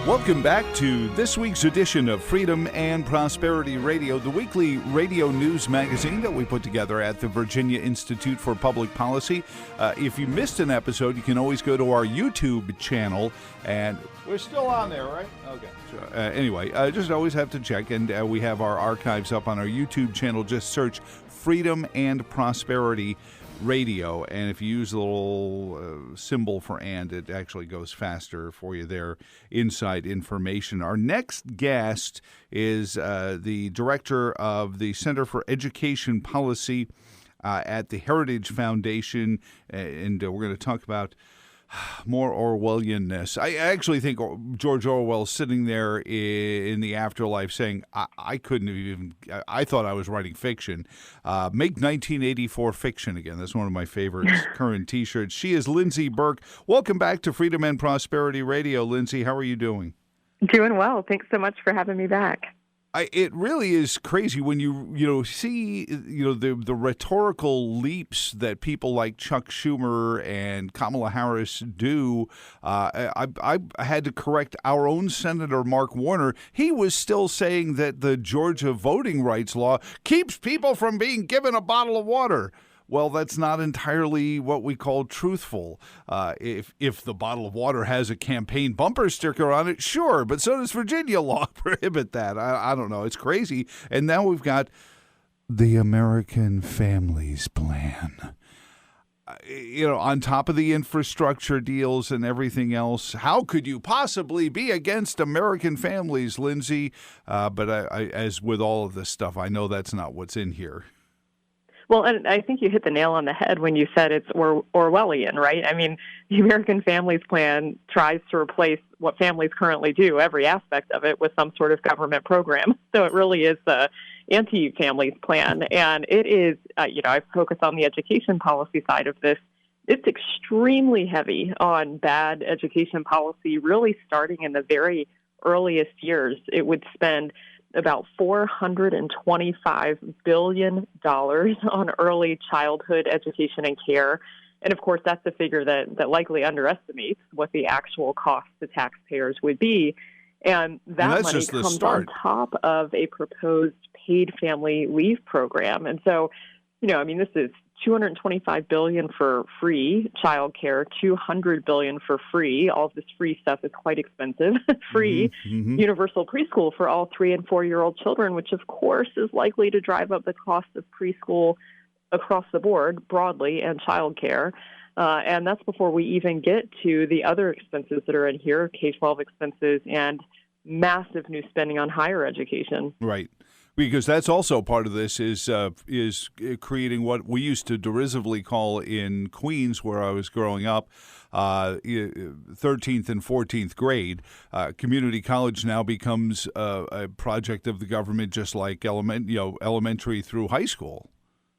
Welcome back to this week's edition of Freedom and Prosperity Radio, the weekly radio news magazine that we put together at the Virginia Institute for Public Policy. If you missed an episode, you can always go to our YouTube channel, and we're still on there, right? Okay. So, anyway, just always have to check, and we have our archives up on our YouTube channel. Just search Freedom and Prosperity Radio, and if you use the little symbol for "and," it actually goes faster for you there. Inside information. Our next guest is the director of the Center for Education Policy at the Heritage Foundation, and we're going to talk about more Orwellianness. I actually think George Orwell's sitting there in the afterlife saying, I couldn't have even, I thought I was writing fiction. Make 1984 fiction again. That's one of my favorite current T-shirts. She is Lindsey Burke. Welcome back to Freedom and Prosperity Radio. Lindsey, how are you doing? Doing well. Thanks so much for having me back. It really is crazy when you see the rhetorical leaps that people like Chuck Schumer and Kamala Harris do. I had to correct our own Senator Mark Warner. He was still saying that the Georgia voting rights law keeps people from being given a bottle of water. Well, that's not entirely what we call truthful. If the bottle of water has a campaign bumper sticker on it, sure, but so does Virginia law prohibit that. I don't know. It's crazy. And now we've got the American Families Plan. On top of the infrastructure deals and everything else, how could you possibly be against American families, Lindsey? But as with all of this stuff, I know that's not what's in here. Well, and I think you hit the nail on the head when you said it's Orwellian, right? I mean, the American Families Plan tries to replace what families currently do, every aspect of it, with some sort of government program. So it really is the anti-families plan. And it is, I focus on the education policy side of this. It's extremely heavy on bad education policy, really starting in the very earliest years. It would spend about $425 billion on early childhood education and care. And, of course, that's a figure that likely underestimates what the actual cost to taxpayers would be. And that money comes on top of a proposed paid family leave program. And so, this is $225 billion for free child care, $200 billion for free. All of this free stuff is quite expensive. Free universal preschool for all 3- and 4-year-old children, which of course is likely to drive up the cost of preschool across the board broadly, and child care. And that's before we even get to the other expenses that are in here, K-12 expenses and massive new spending on higher education. Right. Because that's also part of this is creating what we used to derisively call in Queens, where I was growing up, 13th and 14th grade. Community college now becomes a project of the government, just like elementary through high school.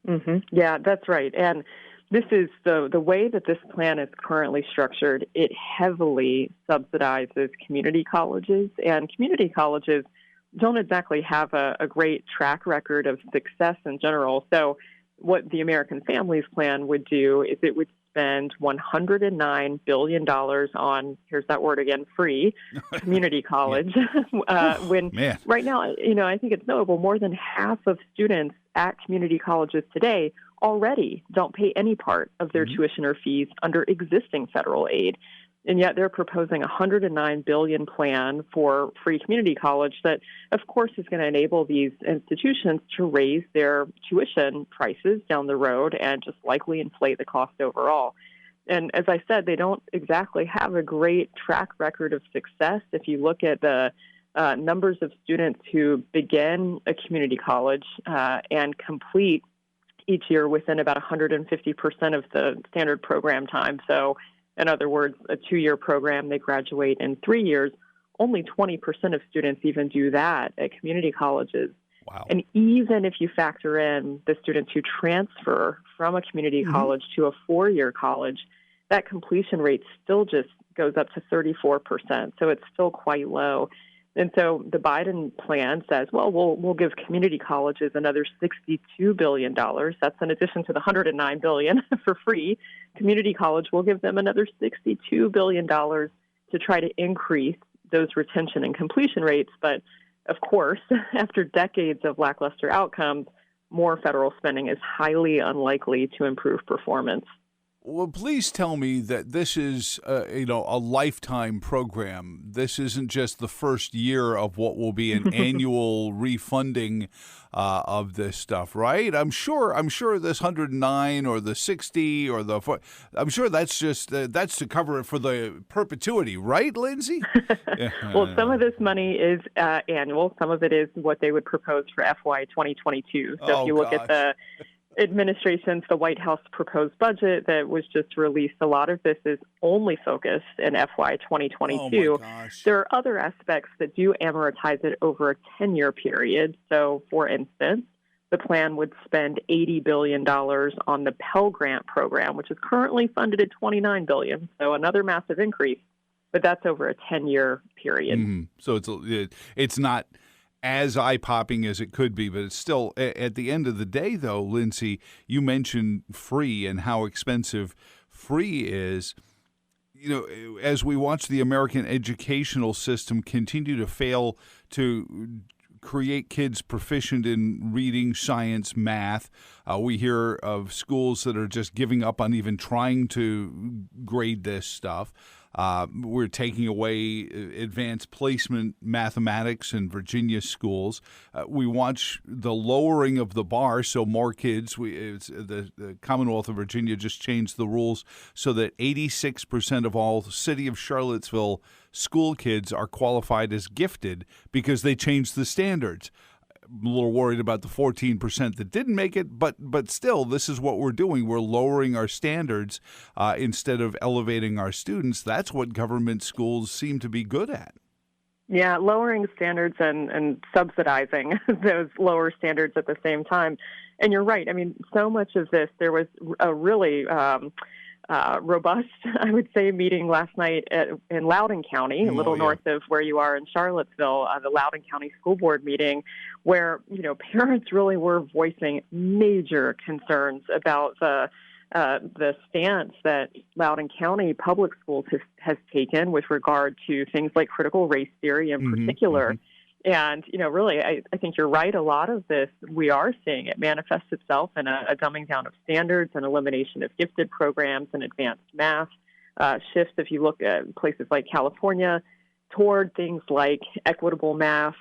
Mm-hmm. Yeah, that's right. And this is the way that this plan is currently structured. It heavily subsidizes community colleges, and community colleges don't exactly have a great track record of success in general. So what the American Families Plan would do is it would spend $109 billion on, here's that word again, free community college. Right now, I think it's notable, more than half of students at community colleges today already don't pay any part of their tuition or fees under existing federal aid. And yet they're proposing a $109 billion plan for free community college that, of course, is going to enable these institutions to raise their tuition prices down the road and just likely inflate the cost overall. And as I said, they don't exactly have a great track record of success. If you look at the numbers of students who begin a community college and complete each year within about 150% of the standard program time. So in other words, a 2-year program, they graduate in 3 years. Only 20% of students even do that at community colleges. Wow. And even if you factor in the students who transfer from a community college to a 4-year college, that completion rate still just goes up to 34%. So it's still quite low. And so the Biden plan says, well, we'll give community colleges another $62 billion. That's in addition to the $109 billion for free. Community college will give them another $62 billion to try to increase those retention and completion rates. But of course, after decades of lackluster outcomes, more federal spending is highly unlikely to improve performance. Well, please tell me that this is, a lifetime program. This isn't just the first year of what will be an annual refunding of this stuff, right? I'm sure this 109 or the 60 or I'm sure that's just that's to cover it for the perpetuity, right, Lindsey? Well, some of this money is annual. Some of it is what they would propose for FY 2022. So if you look at the the White House proposed budget that was just released, a lot of this is only focused in FY 2022. There are other aspects that do amortize it over a 10-year period. So, for instance, the plan would spend $80 billion on the Pell Grant program, which is currently funded at $29 billion. So another massive increase, but that's over a 10-year period. Mm-hmm. So it's not as eye-popping as it could be, but it's still, at the end of the day, though, Lindsey, you mentioned free and how expensive free is. As we watch the American educational system continue to fail to create kids proficient in reading, science, math, we hear of schools that are just giving up on even trying to grade this stuff. We're taking away advanced placement mathematics in Virginia schools. We watch the lowering of the bar, so more kids. The Commonwealth of Virginia just changed the rules so that 86% of all city of Charlottesville school kids are qualified as gifted because they changed the standards. I'm a little worried about the 14% that didn't make it, but still, this is what we're doing. We're lowering our standards instead of elevating our students. That's what government schools seem to be good at. Yeah, lowering standards and subsidizing those lower standards at the same time. And you're right. I mean, so much of this, there was a really robust, I would say, meeting last night in Loudoun County, a little north of where you are in Charlottesville, the Loudoun County School Board meeting, where parents really were voicing major concerns about the stance that Loudoun County Public Schools has taken with regard to things like critical race theory in particular. Mm-hmm. And, really, I think you're right. A lot of this, we are seeing it manifest itself in a dumbing down of standards and elimination of gifted programs and advanced math shifts. If you look at places like California, toward things like equitable math,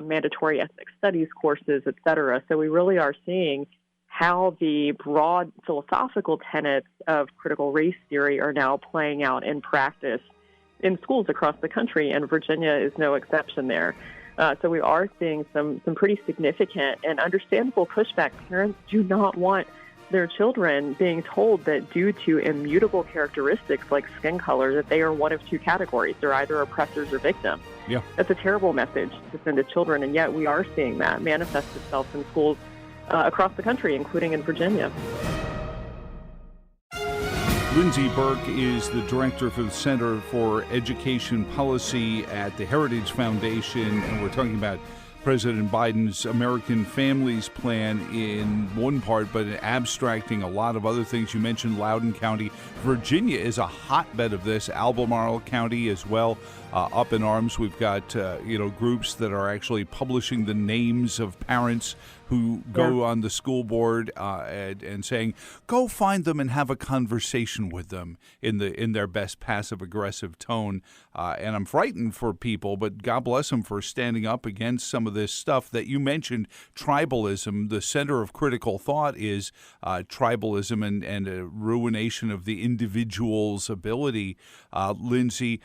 mandatory ethnic studies courses, et cetera. So we really are seeing how the broad philosophical tenets of critical race theory are now playing out in practice in schools across the country, and Virginia is no exception there. So we are seeing some pretty significant and understandable pushback. Parents do not want their children being told that due to immutable characteristics like skin color, that they are one of two categories. They're either oppressors or victims. Yeah. That's a terrible message to send to children, and yet we are seeing that manifest itself in schools across the country, including in Virginia. Lindsey Burke is the director for the Center for Education Policy at the Heritage Foundation, and we're talking about President Biden's American Families Plan in one part, but abstracting a lot of other things. You mentioned Loudoun County. Virginia is a hotbed of this. Albemarle County as well, up in arms. We've got groups that are actually publishing the names of parents who go on the school board and saying, go find them and have a conversation with them in their best passive-aggressive tone. And I'm frightened for people, but God bless them for standing up against some of this stuff that you mentioned. Tribalism, the center of critical thought is tribalism and a ruination of the individual's ability. Lindsey,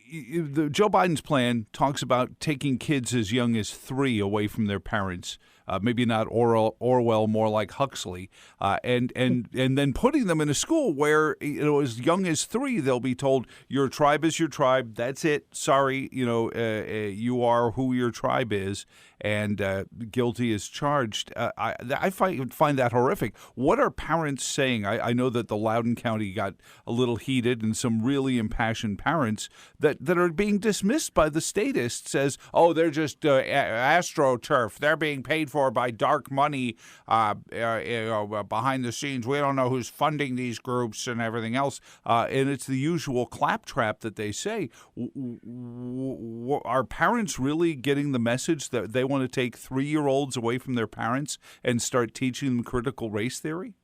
Joe Biden's plan talks about taking kids as young as 3 away from their parents. Maybe not Orwell, more like Huxley, and then putting them in a school where as young as 3, they'll be told your tribe is your tribe. That's it. Sorry, you are who your tribe is, and guilty is charged. I find that horrific. What are parents saying? I know that the Loudoun County got a little heated, and some really impassioned parents that are being dismissed by the statists as, oh, they're just AstroTurf. They're being paid for by dark money behind the scenes. We don't know who's funding these groups and everything else. And it's the usual claptrap that they say. Are parents really getting the message that they want to take 3-year-olds away from their parents and start teaching them critical race theory?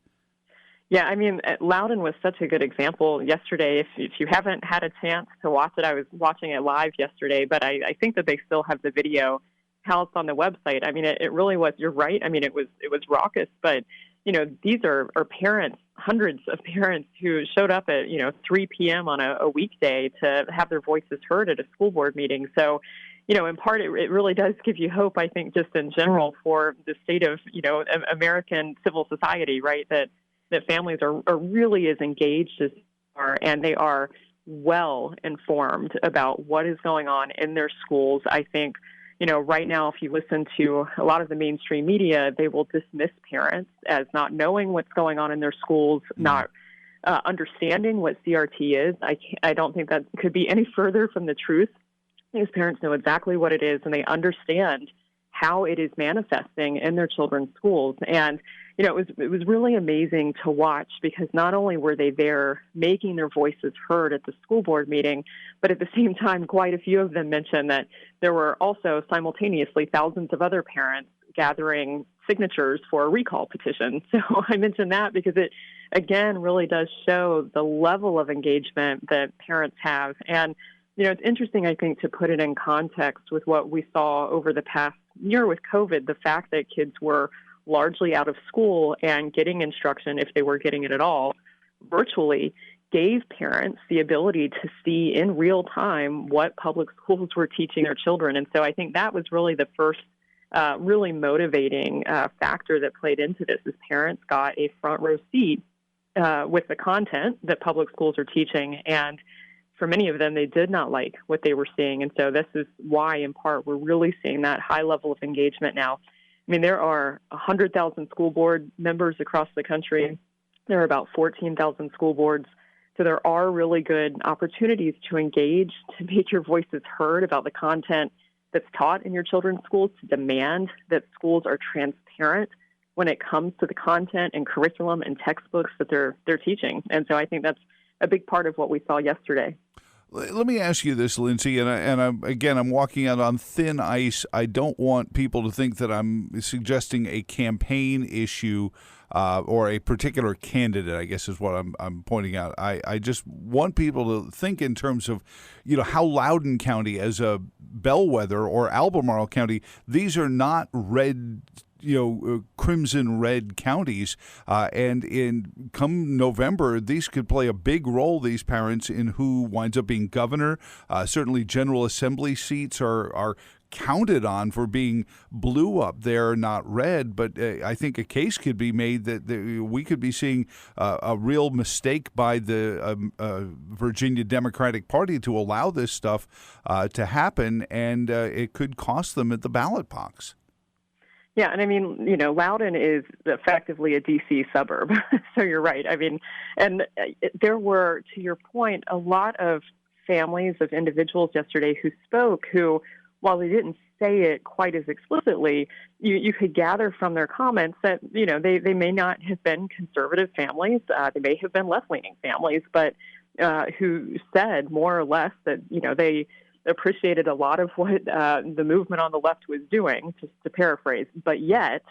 Yeah, I mean, Loudon was such a good example yesterday. If you haven't had a chance to watch it, I was watching it live yesterday, but I think that they still have the video housed on the website. I mean, it really was, you're right. I mean, it was raucous, but, these are parents, hundreds of parents who showed up at, 3 p.m. on a weekday to have their voices heard at a school board meeting. So, in part, it really does give you hope, I think, just in general for the state of, American civil society, right, that families are really as engaged as they are, and they are well informed about what is going on in their schools. I think, right now, if you listen to a lot of the mainstream media, they will dismiss parents as not knowing what's going on in their schools, not understanding what CRT is. I don't think that could be any further from the truth. These parents know exactly what it is, and they understand how it is manifesting in their children's schools. And it was really amazing to watch, because not only were they there making their voices heard at the school board meeting, but at the same time, quite a few of them mentioned that there were also simultaneously thousands of other parents gathering signatures for a recall petition. So I mentioned that because it, again, really does show the level of engagement that parents have. And it's interesting, I think, to put it in context with what we saw over the past year with COVID, the fact that kids were largely out of school and getting instruction, if they were getting it at all, virtually, gave parents the ability to see in real time what public schools were teaching their children. And so I think that was really the first really motivating factor that played into this, is parents got a front row seat with the content that public schools are teaching. And for many of them, they did not like what they were seeing. And so this is why, in part, we're really seeing that high level of engagement now. I mean, there are 100,000 school board members across the country. There are about 14,000 school boards. So there are really good opportunities to engage, to make your voices heard about the content that's taught in your children's schools, to demand that schools are transparent when it comes to the content and curriculum and textbooks that they're teaching. And so I think that's a big part of what we saw yesterday. Let me ask you this, Lindsey, and I'm walking out on thin ice. I don't want people to think that I'm suggesting a campaign issue or a particular candidate, I guess is what I'm pointing out. I just want people to think in terms of, how Loudoun County as a bellwether, or Albemarle County, these are not red, crimson red counties. And in come November, these could play a big role, these parents, in who winds up being governor. Certainly General Assembly seats are counted on for being blue up there, not red. But I think a case could be made that we could be seeing a real mistake by the Virginia Democratic Party to allow this stuff to happen, and it could cost them at the ballot box. Yeah, and I mean, Loudoun is effectively a D.C. suburb, so you're right. I mean, and there were, to your point, a lot of families of individuals yesterday who spoke who, while they didn't say it quite as explicitly, you could gather from their comments that, they may not have been conservative families, they may have been left-leaning families, but who said more or less that, they appreciated a lot of what the movement on the left was doing, just to paraphrase, but yet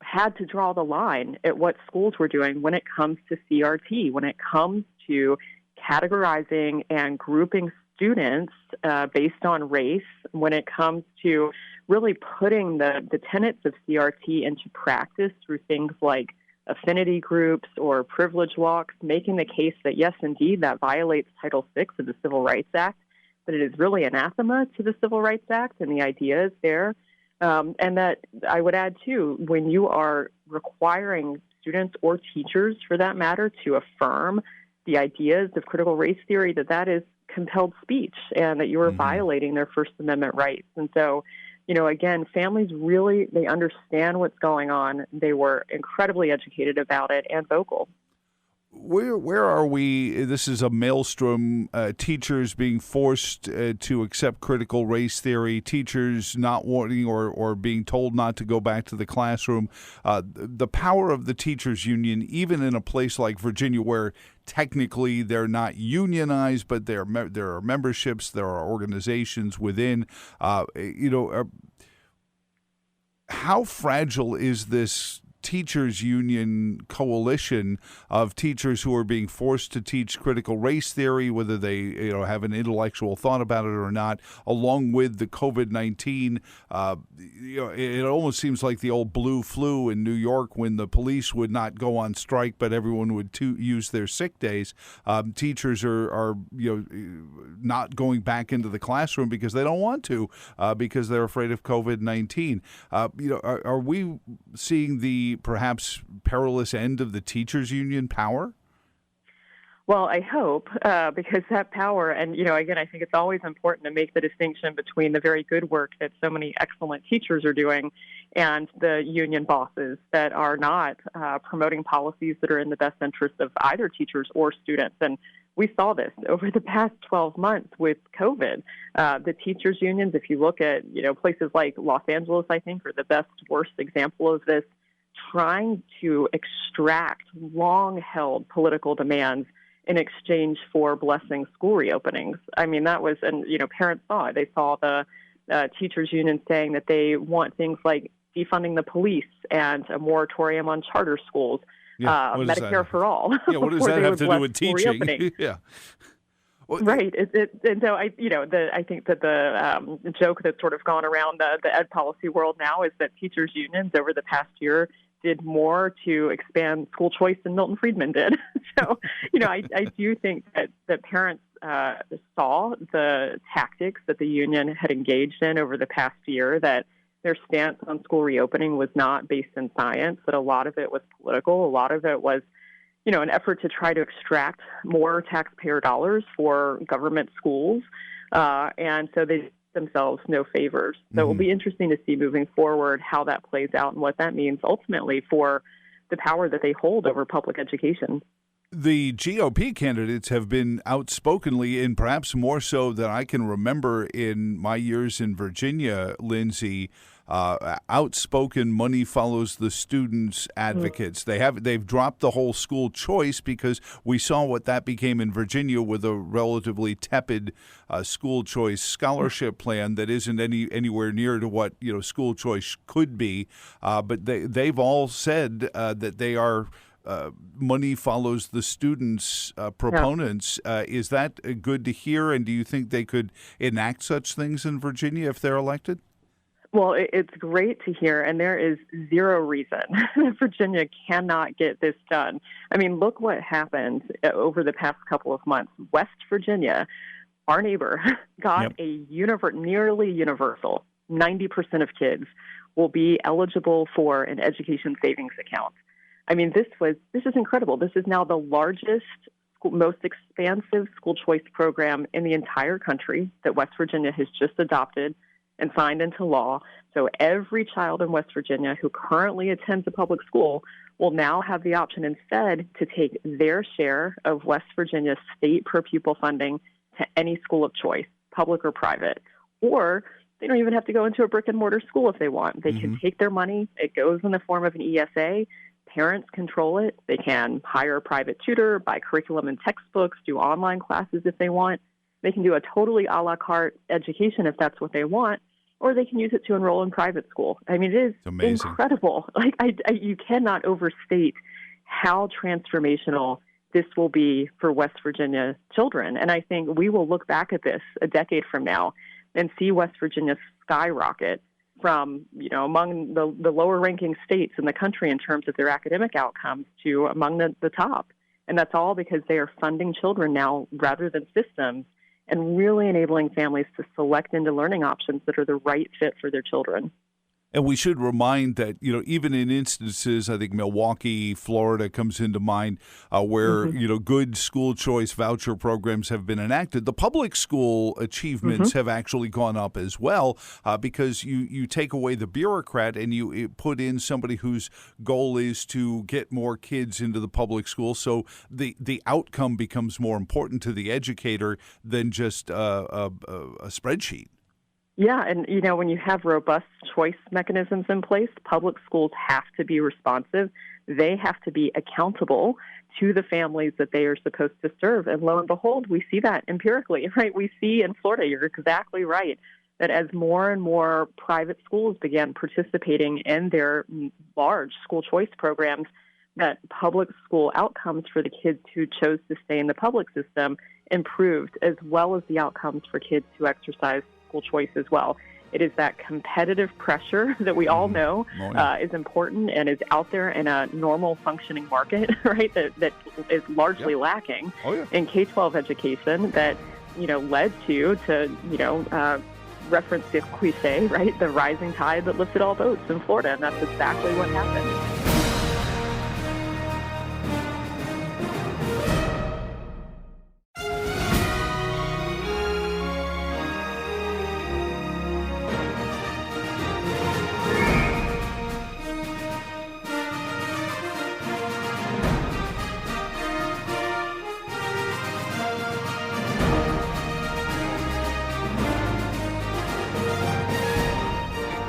had to draw the line at what schools were doing when it comes to CRT, when it comes to categorizing and grouping students based on race, when it comes to really putting the tenets of CRT into practice through things like affinity groups or privilege walks, making the case that, yes, indeed, that violates Title VI of the Civil Rights Act, but it is really anathema to the Civil Rights Act and the ideas there. And that I would add, too, when you are requiring students or teachers, for that matter, to affirm the ideas of critical race theory, that is compelled speech and that you are violating their First Amendment rights. And so, again, families really, they understand what's going on. They were incredibly educated about it and vocal. Where are we? This is a maelstrom. Teachers being forced to accept critical race theory. Teachers not wanting or being told not to go back to the classroom. The power of the teachers union, even in a place like Virginia, where technically they're not unionized, but there are memberships, there are organizations within. How fragile is this teachers union coalition of teachers who are being forced to teach critical race theory, whether they have an intellectual thought about it or not, along with the COVID-19? It almost seems like the old blue flu in New York when the police would not go on strike, but everyone would use their sick days. Teachers are not going back into the classroom because they don't want to, because they're afraid of COVID-19. Are we seeing the perhaps perilous end of the teachers union power? Well, I hope, because that power, and, again, I think it's always important to make the distinction between the very good work that so many excellent teachers are doing and the union bosses that are not promoting policies that are in the best interest of either teachers or students. And we saw this over the past 12 months with COVID. The teachers unions, if you look at, places like Los Angeles, I think, are the worst example of this, trying to extract long-held political demands in exchange for blessing school reopenings. I mean, that was, and, parents saw it. They saw the teachers union saying that they want things like defunding the police and a moratorium on charter schools, Medicare for all. Yeah, what does that have to do with teaching? Yeah. Well, right. And so I think that the joke that's sort of gone around the ed policy world now is that teachers unions over the past year did more to expand school choice than Milton Friedman did. So, I do think that parents saw the tactics that the union had engaged in over the past year, that their stance on school reopening was not based in science, that a lot of it was political, a lot of it was an effort to try to extract more taxpayer dollars for government schools. And so they did themselves no favors. So it will be interesting to see moving forward how that plays out and what that means ultimately for the power that they hold over public education. The GOP candidates have been outspokenly, and perhaps more so than I can remember in my years in Virginia, Lindsey, outspoken money follows the students advocates. They've dropped the whole school choice because we saw what that became in Virginia with a relatively tepid school choice scholarship plan that isn't anywhere near to what school choice could be. But they've all said that they are money follows the students proponents. Is that good to hear? And do you think they could enact such things in Virginia if they're elected? Well, it's great to hear, and there is zero reason that Virginia cannot get this done. I mean, look what happened over the past couple of months. West Virginia, our neighbor, got a nearly universal 90% of kids will be eligible for an education savings account. I mean, this is incredible. This is now the largest, most expansive school choice program in the entire country that West Virginia has just adopted and signed into law. So every child in West Virginia who currently attends a public school will now have the option instead to take their share of West Virginia's state per pupil funding to any school of choice, public or private. Or they don't even have to go into a brick and mortar school if they want. They can take their money. It goes in the form of an ESA. Parents control it. They can hire a private tutor, buy curriculum and textbooks, do online classes if they want. They can do a totally a la carte education if that's what they want, or they can use it to enroll in private school. I mean, it is incredible. Like you cannot overstate how transformational this will be for West Virginia children. And I think we will look back at this a decade from now and see West Virginia skyrocket from, among the lower ranking states in the country in terms of their academic outcomes to among the top. And that's all because they are funding children now rather than systems, and really enabling families to select into learning options that are the right fit for their children. And we should remind that, even in instances, I think Milwaukee, Florida comes into mind, where, good school choice voucher programs have been enacted. The public school achievements have actually gone up as well, because you take away the bureaucrat and you put in somebody whose goal is to get more kids into the public school. So the outcome becomes more important to the educator than just a spreadsheet. Yeah, and when you have robust choice mechanisms in place, public schools have to be responsive. They have to be accountable to the families that they are supposed to serve. And lo and behold, we see that empirically, right? We see in Florida, you're exactly right, that as more and more private schools began participating in their large school choice programs, that public school outcomes for the kids who chose to stay in the public system improved, as well as the outcomes for kids who exercise school choice as well. It is that competitive pressure that we all know is important and is out there in a normal functioning market, right, that is largely lacking in K-12 education that, led to reference the cliche, right, the rising tide that lifted all boats in Florida, and that's exactly what happened.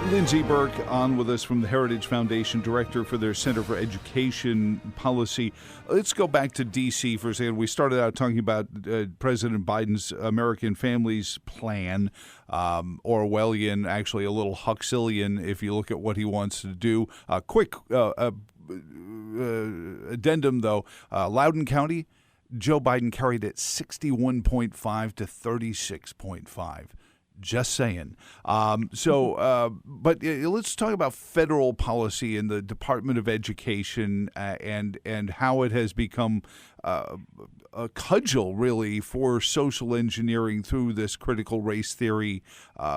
Lindsey Burke on with us from the Heritage Foundation, director for their Center for Education Policy. Let's go back to D.C. for a second. We started out talking about President Biden's American Families Plan, Orwellian, actually a little Huxleyan if you look at what he wants to do. Quick addendum, though. Loudoun County, Joe Biden carried it 61.5 to 36.5. Just saying. But let's talk about federal policy in the Department of Education and how it has become a cudgel, really, for social engineering through this critical race theory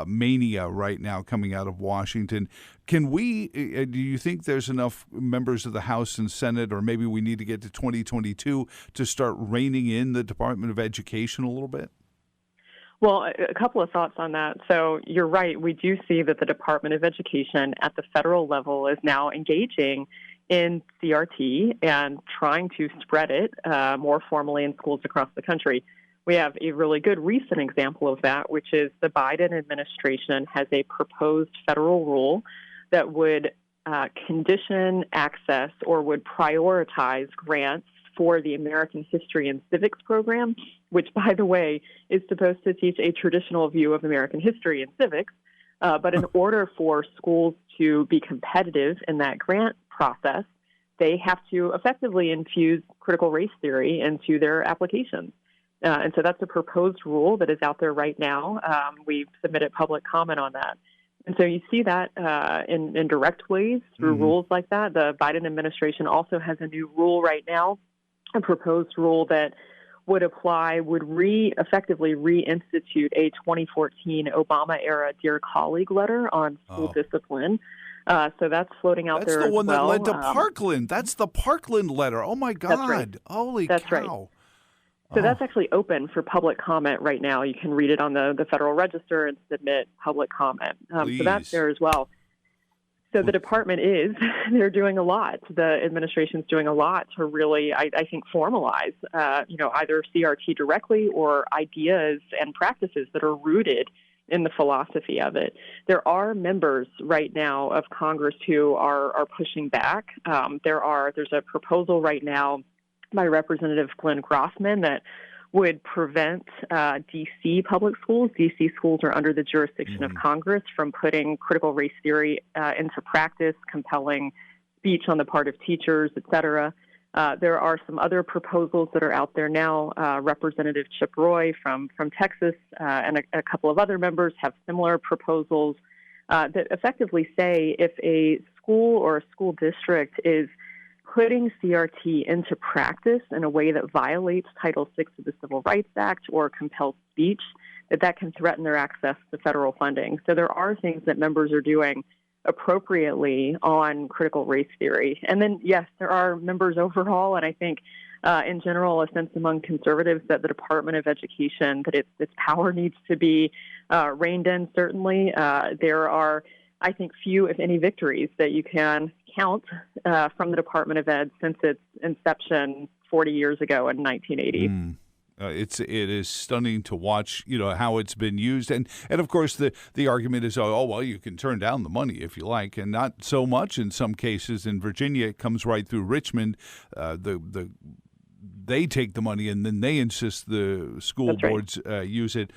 mania right now coming out of Washington. Do you think there's enough members of the House and Senate, or maybe we need to get to 2022 to start reining in the Department of Education a little bit? Well, a couple of thoughts on that. So you're right. We do see that the Department of Education at the federal level is now engaging in CRT and trying to spread it more formally in schools across the country. We have a really good recent example of that, which is the Biden administration has a proposed federal rule that would condition access or would prioritize grants for the American History and Civics program, which, by the way, is supposed to teach a traditional view of American history and civics. But in order for schools to be competitive in that grant process, they have to effectively infuse critical race theory into their applications. And so that's a proposed rule that is out there right now. We've submitted public comment on that. And so you see that in direct ways through rules like that. The Biden administration also has a new rule right now, a proposed rule that would effectively reinstitute a 2014 Obama-era Dear Colleague letter on school discipline. So that's floating out there as well. That's the one that led to Parkland. That's the Parkland letter. Oh, my God. That's right. Holy that's cow. Right. So that's actually open for public comment right now. You can read it on the Federal Register and submit public comment. So that's there as well. So the department they're doing a lot. The administration's doing a lot to really, I think, formalize, either CRT directly or ideas and practices that are rooted in the philosophy of it. There are members right now of Congress who are pushing back. There's a proposal right now by Representative Glenn Grossman that would prevent D.C. public schools. D.C. schools are under the jurisdiction of Congress from putting critical race theory into practice, compelling speech on the part of teachers, et cetera. There are some other proposals that are out there now. Representative Chip Roy from Texas and a couple of other members have similar proposals that effectively say if a school or a school district is putting CRT into practice in a way that violates Title VI of the Civil Rights Act or compels speech, that can threaten their access to federal funding. So there are things that members are doing appropriately on critical race theory. And then, yes, there are members overall, and I think in general, a sense among conservatives that the Department of Education, that its power needs to be reined in, certainly. There are, I think, few, if any, victories that you can count from the Department of Ed since its inception 40 years ago in 1980. It is stunning to watch, how it's been used, and of course the argument is, oh well, you can turn down the money if you like, and not so much in some cases. In Virginia, it comes right through Richmond. They take the money and then they insist the school boards use it.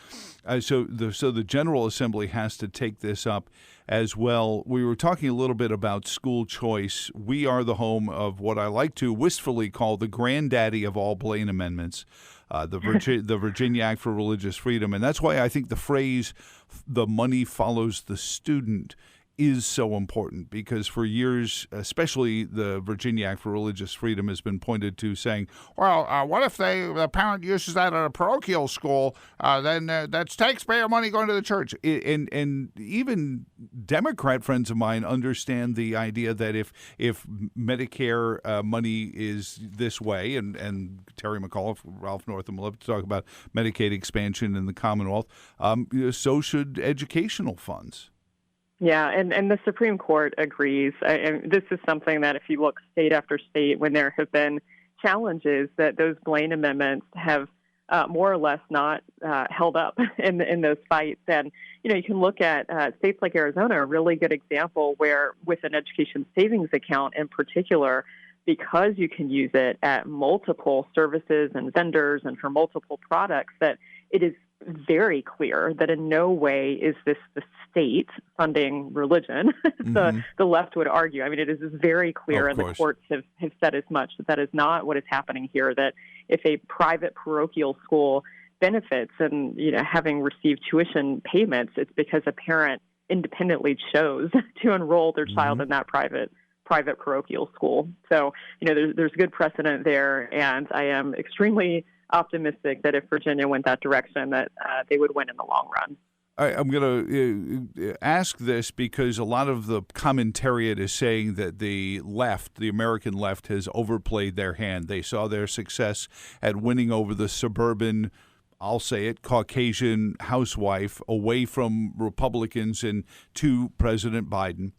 So the General Assembly has to take this up as well. We were talking a little bit about school choice. We are the home of what I like to wistfully call the granddaddy of all Blaine amendments, the Virginia Act for Religious Freedom. And that's why I think the phrase, the money follows the student, is so important, because for years, especially the Virginia Act for Religious Freedom has been pointed to saying, well, what if the parent uses that at a parochial school, then that's taxpayer money going to the church. And even Democrat friends of mine understand the idea that if Medicare money is this way, and Terry McAuliffe, Ralph Northam love to talk about Medicaid expansion in the Commonwealth, so should educational funds. Yeah, and the Supreme Court agrees. And this is something that if you look state after state, when there have been challenges, that those Blaine amendments have more or less not held up in those fights. And, you can look at states like Arizona, a really good example where with an education savings account in particular, because you can use it at multiple services and vendors and for multiple products, that it is very clear that in no way is this the state funding religion. The left would argue. I mean, it is very clear, and the courts have said as much, that is not what is happening here, that if a private parochial school benefits and, having received tuition payments, it's because a parent independently chose to enroll their child in that private parochial school. So, there's good precedent there, and I am extremely optimistic that if Virginia went that direction, that they would win in the long run. I'm going to ask this because a lot of the commentariat is saying that the left, the American left, has overplayed their hand. They saw their success at winning over the suburban, I'll say it, Caucasian housewife away from Republicans and to President Biden.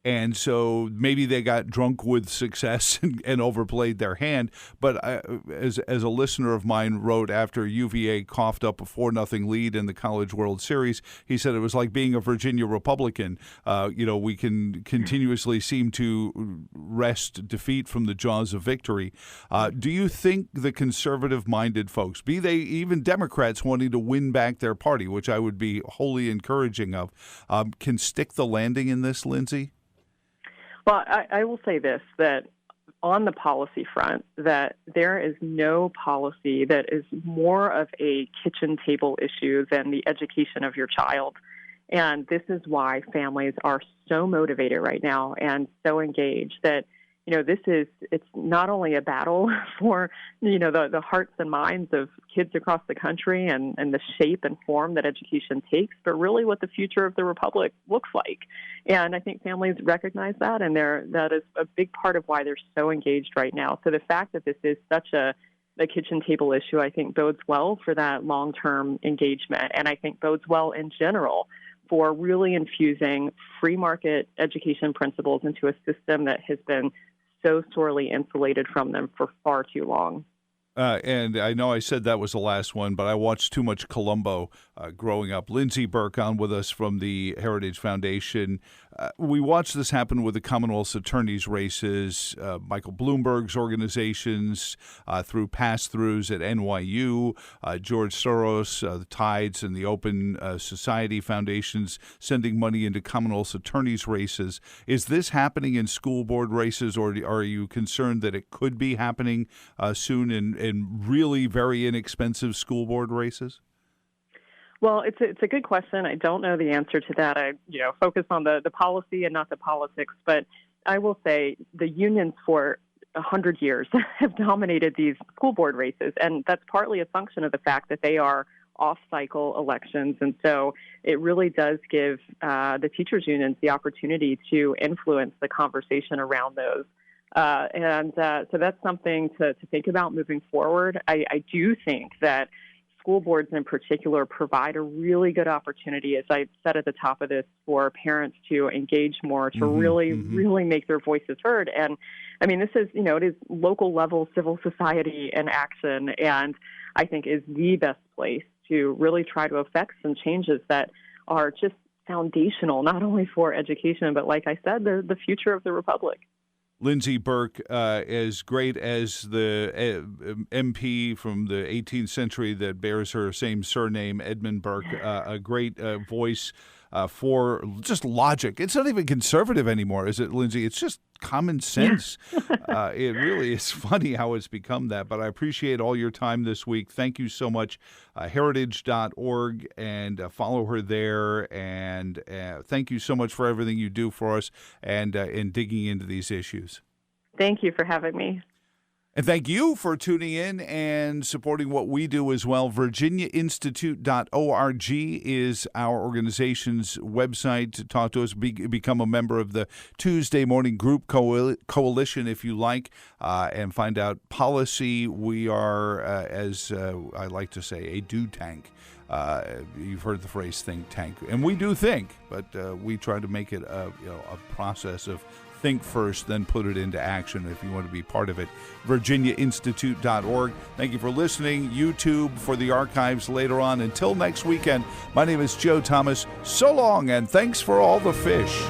And so maybe they got drunk with success and overplayed their hand. But as a listener of mine wrote after UVA coughed up a 4-0 lead in the College World Series, he said it was like being a Virginia Republican. We can continuously seem to wrest defeat from the jaws of victory. Do you think the conservative-minded folks, be they even Democrats wanting to win back their party, which I would be wholly encouraging of, can stick the landing in this, Lindsey? Well, I will say this, that on the policy front, that there is no policy that is more of a kitchen table issue than the education of your child. And this is why families are so motivated right now and so engaged that, it's not only a battle for, the hearts and minds of kids across the country and the shape and form that education takes, but really what the future of the republic looks like. And I think families recognize that, and that is a big part of why they're so engaged right now. So the fact that this is such a kitchen table issue, I think bodes well for that long-term engagement, and I think bodes well in general for really infusing free market education principles into a system that has been so sorely insulated from them for far too long. And I know I said that was the last one, but I watched too much Columbo growing up. Lindsey Burke on with us from the Heritage Foundation. We watched this happen with the Commonwealth's attorneys' races, Michael Bloomberg's organizations, through pass-throughs at NYU, George Soros, the Tides, and the Open Society Foundations sending money into Commonwealth's attorneys' races. Is this happening in school board races, or are you concerned that it could be happening soon in really very inexpensive school board races? Well, it's a good question. I don't know the answer to that. I focus on the policy and not the politics. But I will say the unions for 100 years have dominated these school board races, and that's partly a function of the fact that they are off-cycle elections. And so it really does give the teachers' unions the opportunity to influence the conversation around those. So that's something to think about moving forward. I do think that school boards in particular provide a really good opportunity, as I said at the top of this, for parents to engage more, to really make their voices heard. And I mean, this is, it is local level civil society in action, and I think is the best place to really try to affect some changes that are just foundational, not only for education, but like I said, they're the future of the republic. Lindsey Burke, as great as the MP from the 18th century that bears her same surname, Edmund Burke, a great voice for just logic. It's not even conservative anymore, is it, Lindsey? It's just common sense. It really is funny how it's become that, but I appreciate all your time this week. Thank you so much. Heritage.org, and follow her there, and thank you so much for everything you do for us and in digging into these issues. Thank you for having me. And thank you for tuning in and supporting what we do as well. VirginiaInstitute.org is our organization's website to talk to us, become a member of the Tuesday Morning Group Coalition, if you like, and find out policy. We are, as I like to say, a do tank. You've heard the phrase think tank, and we do think, but we try to make it a process of think first, then put it into action. If you want to be part of it, VirginiaInstitute.org. Thank you for listening. YouTube for the archives later on. Until next weekend, my name is Joe Thomas. So long, and thanks for all the fish.